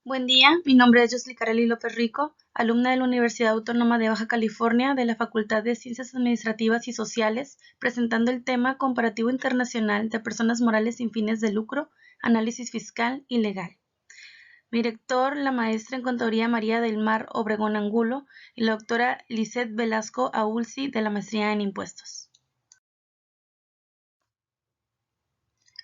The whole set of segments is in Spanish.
Buen día, mi nombre es Josly Carely López Rico, alumna de la Universidad Autónoma de Baja California de la Facultad de Ciencias Administrativas y Sociales, presentando el tema Comparativo Internacional de Personas Morales sin fines de lucro, Análisis Fiscal y Legal. Mi director, la maestra en Contaduría María del Mar Obregón Angulo y la doctora Lisette Velasco Aulci de la Maestría en Impuestos.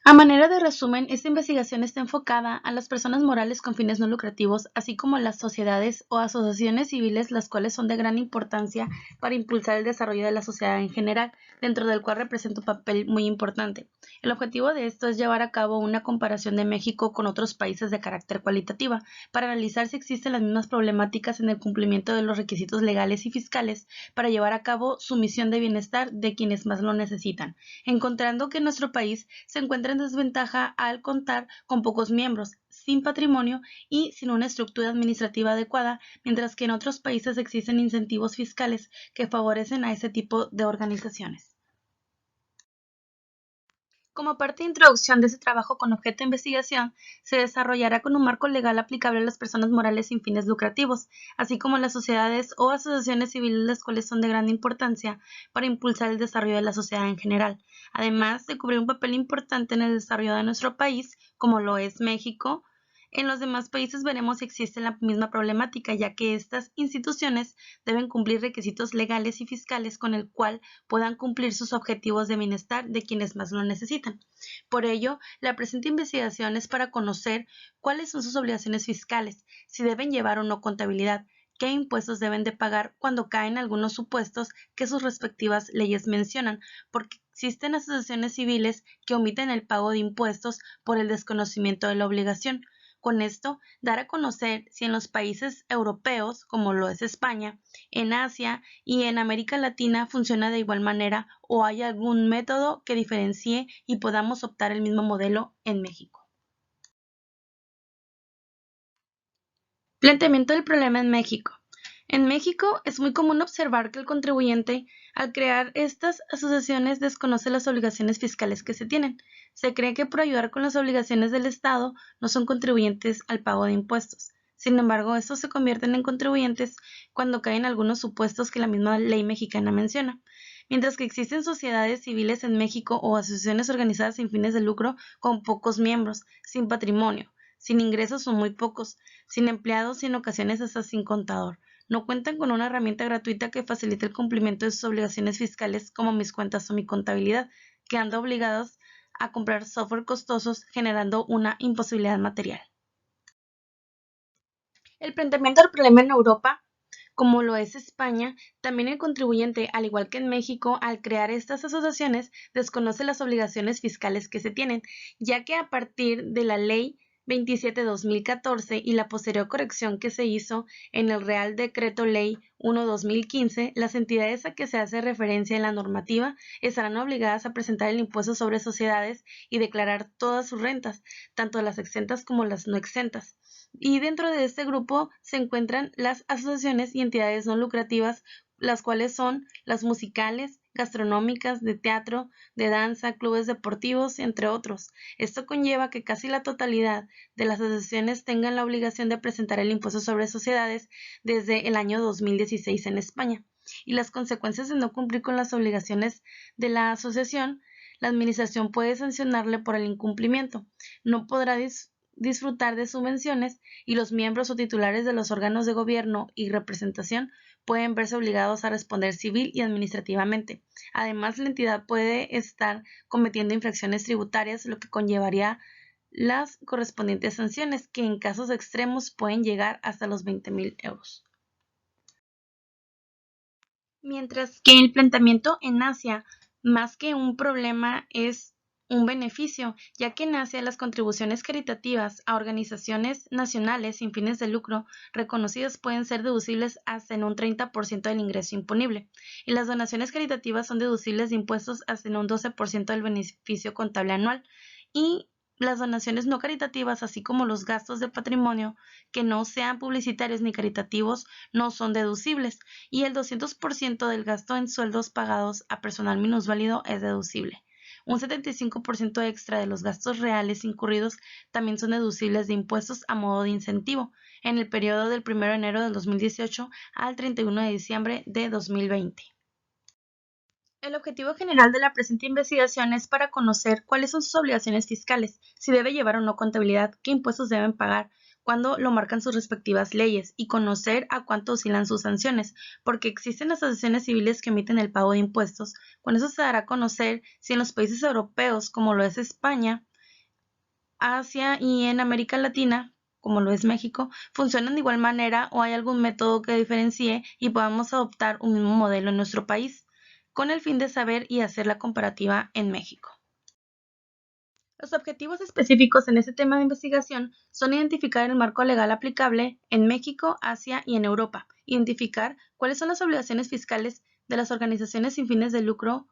A manera de resumen, esta investigación está enfocada a las personas morales con fines no lucrativos, así como las sociedades o asociaciones civiles, las cuales son de gran importancia para impulsar el desarrollo de la sociedad en general, dentro del cual representa un papel muy importante. El objetivo de esto es llevar a cabo una comparación de México con otros países de carácter cualitativa, para analizar si existen las mismas problemáticas en el cumplimiento de los requisitos legales y fiscales para llevar a cabo su misión de bienestar de quienes más lo necesitan, encontrando que nuestro país se encuentra en desventaja al contar con pocos miembros, sin patrimonio y sin una estructura administrativa adecuada, mientras que en otros países existen incentivos fiscales que favorecen a ese tipo de organizaciones. Como parte de introducción de ese trabajo con objeto de investigación, se desarrollará con un marco legal aplicable a las personas morales sin fines lucrativos, así como las sociedades o asociaciones civiles, las cuales son de gran importancia para impulsar el desarrollo de la sociedad en general, además de cubrir un papel importante en el desarrollo de nuestro país, como lo es México. En los demás países veremos si existe la misma problemática, ya que estas instituciones deben cumplir requisitos legales y fiscales con el cual puedan cumplir sus objetivos de bienestar de quienes más lo necesitan. Por ello, la presente investigación es para conocer cuáles son sus obligaciones fiscales, si deben llevar o no contabilidad, qué impuestos deben de pagar cuando caen algunos supuestos que sus respectivas leyes mencionan, porque existen asociaciones civiles que omiten el pago de impuestos por el desconocimiento de la obligación. Con esto, dar a conocer si en los países europeos, como lo es España, en Asia y en América Latina funciona de igual manera o hay algún método que diferencie y podamos optar el mismo modelo en México. Planteamiento del problema en México. En México es muy común observar que el contribuyente, al crear estas asociaciones, desconoce las obligaciones fiscales que se tienen. Se cree que por ayudar con las obligaciones del Estado no son contribuyentes al pago de impuestos. Sin embargo, estos se convierten en contribuyentes cuando caen algunos supuestos que la misma ley mexicana menciona. Mientras que existen sociedades civiles en México o asociaciones organizadas sin fines de lucro con pocos miembros, sin patrimonio, sin ingresos o muy pocos, sin empleados y en ocasiones hasta sin contador. No cuentan con una herramienta gratuita que facilite el cumplimiento de sus obligaciones fiscales como mis cuentas o mi contabilidad, quedando obligados a comprar software costosos, generando una imposibilidad material. El planteamiento del problema en Europa, como lo es España, también el contribuyente, al igual que en México, al crear estas asociaciones, desconoce las obligaciones fiscales que se tienen, ya que a partir de la Ley 27/2014 y la posterior corrección que se hizo en el Real Decreto Ley 1/2015, las entidades a que se hace referencia en la normativa estarán obligadas a presentar el impuesto sobre sociedades y declarar todas sus rentas, tanto las exentas como las no exentas. Y dentro de este grupo se encuentran las asociaciones y entidades no lucrativas, las cuales son las musicales, gastronómicas, de teatro, de danza, clubes deportivos, entre otros. Esto conlleva que casi la totalidad de las asociaciones tengan la obligación de presentar el impuesto sobre sociedades desde el año 2016 en España. Y las consecuencias de no cumplir con las obligaciones de la asociación, la administración puede sancionarle por el incumplimiento. No podrá disfrutar de subvenciones y los miembros o titulares de los órganos de gobierno y representación pueden verse obligados a responder civil y administrativamente. Además, la entidad puede estar cometiendo infracciones tributarias, lo que conllevaría las correspondientes sanciones, que en casos extremos pueden llegar hasta los 20,000 euros. Mientras que el planteamiento en Asia, más que un problema, es un beneficio, ya que en Asia las contribuciones caritativas a organizaciones nacionales sin fines de lucro reconocidas pueden ser deducibles hasta en un 30% del ingreso imponible, y las donaciones caritativas son deducibles de impuestos hasta en un 12% del beneficio contable anual, y las donaciones no caritativas, así como los gastos de patrimonio que no sean publicitarios ni caritativos, no son deducibles, y el 200% del gasto en sueldos pagados a personal minusválido es deducible. Un 75% extra de los gastos reales incurridos también son deducibles de impuestos a modo de incentivo en el periodo del 1 de enero del 2018 al 31 de diciembre de 2020. El objetivo general de la presente investigación es para conocer cuáles son sus obligaciones fiscales, si debe llevar o no contabilidad, qué impuestos deben pagar, cuándo lo marcan sus respectivas leyes y conocer a cuánto oscilan sus sanciones, porque existen asociaciones civiles que emiten el pago de impuestos. Con eso se dará a conocer si en los países europeos, como lo es España, Asia y en América Latina, como lo es México, funcionan de igual manera o hay algún método que diferencie y podamos adoptar un mismo modelo en nuestro país, con el fin de saber y hacer la comparativa en México. Los objetivos específicos en este tema de investigación son identificar el marco legal aplicable en México, Asia y en Europa, identificar cuáles son las obligaciones fiscales de las organizaciones sin fines de lucro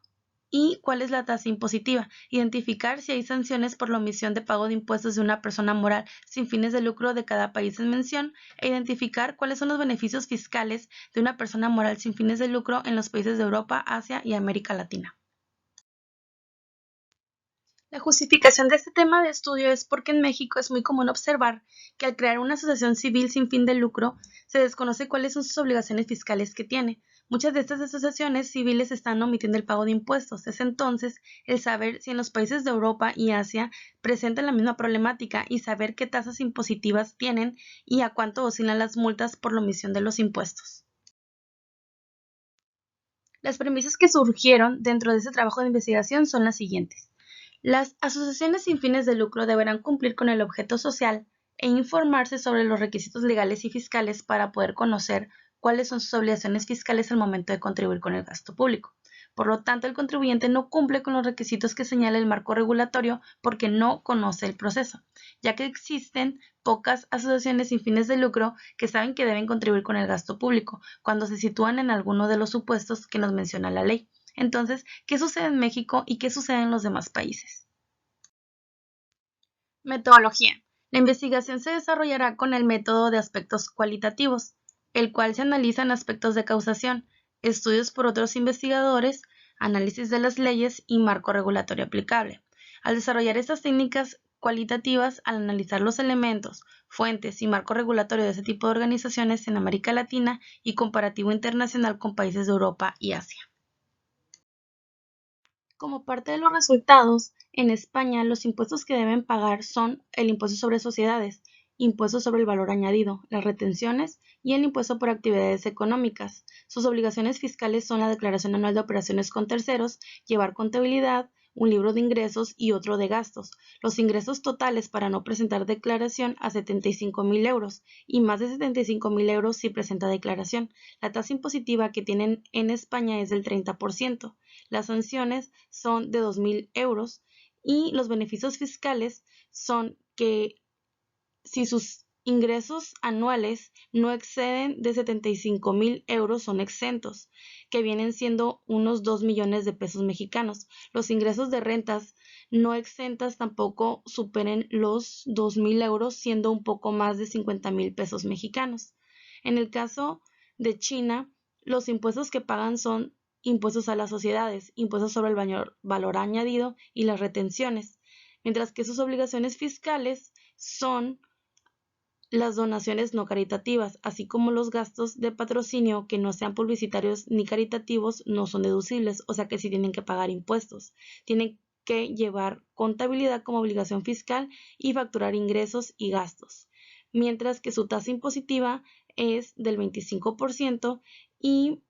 y cuál es la tasa impositiva, identificar si hay sanciones por la omisión de pago de impuestos de una persona moral sin fines de lucro de cada país en mención e identificar cuáles son los beneficios fiscales de una persona moral sin fines de lucro en los países de Europa, Asia y América Latina. La justificación de este tema de estudio es porque en México es muy común observar que al crear una asociación civil sin fin de lucro, se desconoce cuáles son sus obligaciones fiscales que tiene. Muchas de estas asociaciones civiles están omitiendo el pago de impuestos. Es entonces el saber si en los países de Europa y Asia presentan la misma problemática y saber qué tasas impositivas tienen y a cuánto oscilan las multas por la omisión de los impuestos. Las premisas que surgieron dentro de este trabajo de investigación son las siguientes. Las asociaciones sin fines de lucro deberán cumplir con el objeto social e informarse sobre los requisitos legales y fiscales para poder conocer cuáles son sus obligaciones fiscales al momento de contribuir con el gasto público. Por lo tanto, el contribuyente no cumple con los requisitos que señala el marco regulatorio porque no conoce el proceso, ya que existen pocas asociaciones sin fines de lucro que saben que deben contribuir con el gasto público cuando se sitúan en alguno de los supuestos que nos menciona la ley. Entonces, ¿qué sucede en México y qué sucede en los demás países? Metodología. La investigación se desarrollará con el método de aspectos cualitativos, el cual se analizan aspectos de causación, estudios por otros investigadores, análisis de las leyes y marco regulatorio aplicable. Al desarrollar estas técnicas cualitativas, al analizar los elementos, fuentes y marco regulatorio de este tipo de organizaciones en América Latina y comparativo internacional con países de Europa y Asia. Como parte de los resultados, en España los impuestos que deben pagar son el impuesto sobre sociedades, impuesto sobre el valor añadido, las retenciones y el impuesto por actividades económicas. Sus obligaciones fiscales son la declaración anual de operaciones con terceros, llevar contabilidad, un libro de ingresos y otro de gastos. Los ingresos totales para no presentar declaración a 75.000 euros y más de 75.000 euros si presenta declaración. La tasa impositiva que tienen en España es del 30%. Las sanciones son de 2.000 euros y los beneficios fiscales son que si sus ingresos anuales no exceden de 75.000 euros son exentos, que vienen siendo unos 2 millones de pesos mexicanos. Los ingresos de rentas no exentas tampoco superen los 2.000 euros, siendo un poco más de 50.000 pesos mexicanos. En el caso de China, los impuestos que pagan son impuestos a las sociedades, impuestos sobre el valor añadido y las retenciones, mientras que sus obligaciones fiscales son las donaciones no caritativas, así como los gastos de patrocinio que no sean publicitarios ni caritativos no son deducibles, o sea que sí tienen que pagar impuestos. Tienen que llevar contabilidad como obligación fiscal y facturar ingresos y gastos, mientras que su tasa impositiva es del 25% y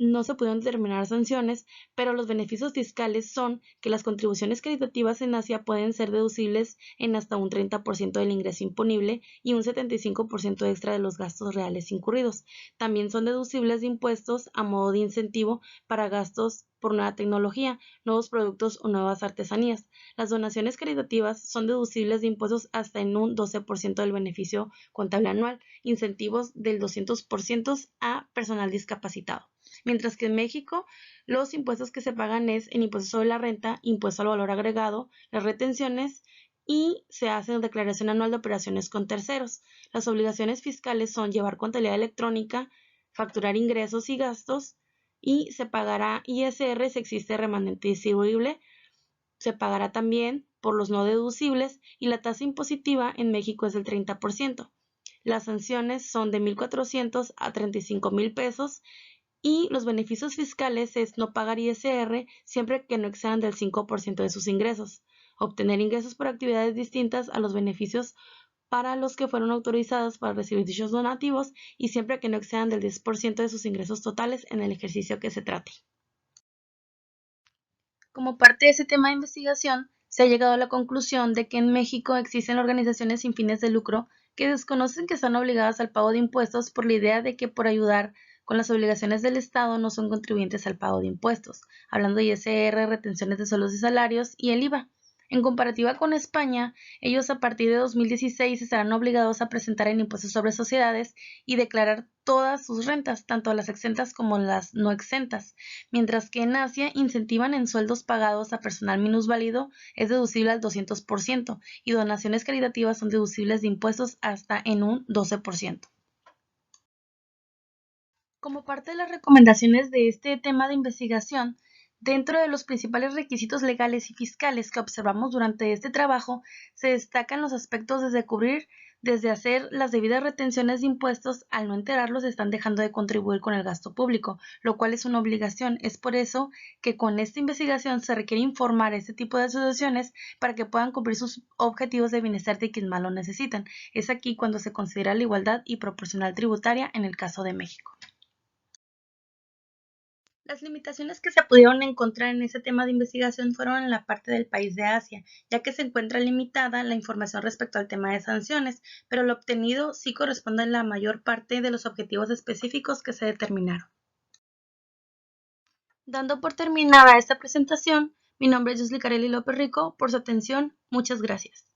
no se pudieron determinar sanciones, pero los beneficios fiscales son que las contribuciones caritativas en Asia pueden ser deducibles en hasta un 30% del ingreso imponible y un 75% extra de los gastos reales incurridos. También son deducibles de impuestos a modo de incentivo para gastos por nueva tecnología, nuevos productos o nuevas artesanías. Las donaciones caritativas son deducibles de impuestos hasta en un 12% del beneficio contable anual, incentivos del 200% a personal discapacitado. Mientras que en México los impuestos que se pagan es el impuesto sobre la renta, impuesto al valor agregado, las retenciones y se hace declaración anual de operaciones con terceros. Las obligaciones fiscales son llevar contabilidad electrónica, facturar ingresos y gastos y se pagará ISR si existe remanente distribuible, se pagará también por los no deducibles y la tasa impositiva en México es del 30%. Las sanciones son de 1,400 a 35,000 pesos y los beneficios fiscales es no pagar ISR siempre que no excedan del 5% de sus ingresos, obtener ingresos por actividades distintas a los beneficios para los que fueron autorizados para recibir dichos donativos y siempre que no excedan del 10% de sus ingresos totales en el ejercicio que se trate. Como parte de ese tema de investigación, se ha llegado a la conclusión de que en México existen organizaciones sin fines de lucro que desconocen que están obligadas al pago de impuestos por la idea de que por ayudar con las obligaciones del Estado no son contribuyentes al pago de impuestos, hablando de ISR, retenciones de sueldos y salarios y el IVA. En comparativa con España, ellos a partir de 2016 estarán obligados a presentar el impuesto sobre sociedades y declarar todas sus rentas, tanto las exentas como las no exentas, mientras que en Asia incentivan en sueldos pagados a personal minusválido es deducible al 200% y donaciones caritativas son deducibles de impuestos hasta en un 12%. Como parte de las recomendaciones de este tema de investigación, dentro de los principales requisitos legales y fiscales que observamos durante este trabajo, se destacan los aspectos desde cubrir, desde hacer las debidas retenciones de impuestos, al no enterarlos están dejando de contribuir con el gasto público, lo cual es una obligación. Es por eso que con esta investigación se requiere informar a este tipo de asociaciones para que puedan cumplir sus objetivos de bienestar de quienes más lo necesitan. Es aquí cuando se considera la igualdad y proporcional tributaria en el caso de México. Las limitaciones que se pudieron encontrar en ese tema de investigación fueron en la parte del país de Asia, ya que se encuentra limitada la información respecto al tema de sanciones, pero lo obtenido sí corresponde a la mayor parte de los objetivos específicos que se determinaron. Dando por terminada esta presentación, mi nombre es Yusli Carelli López Rico. Por su atención, muchas gracias.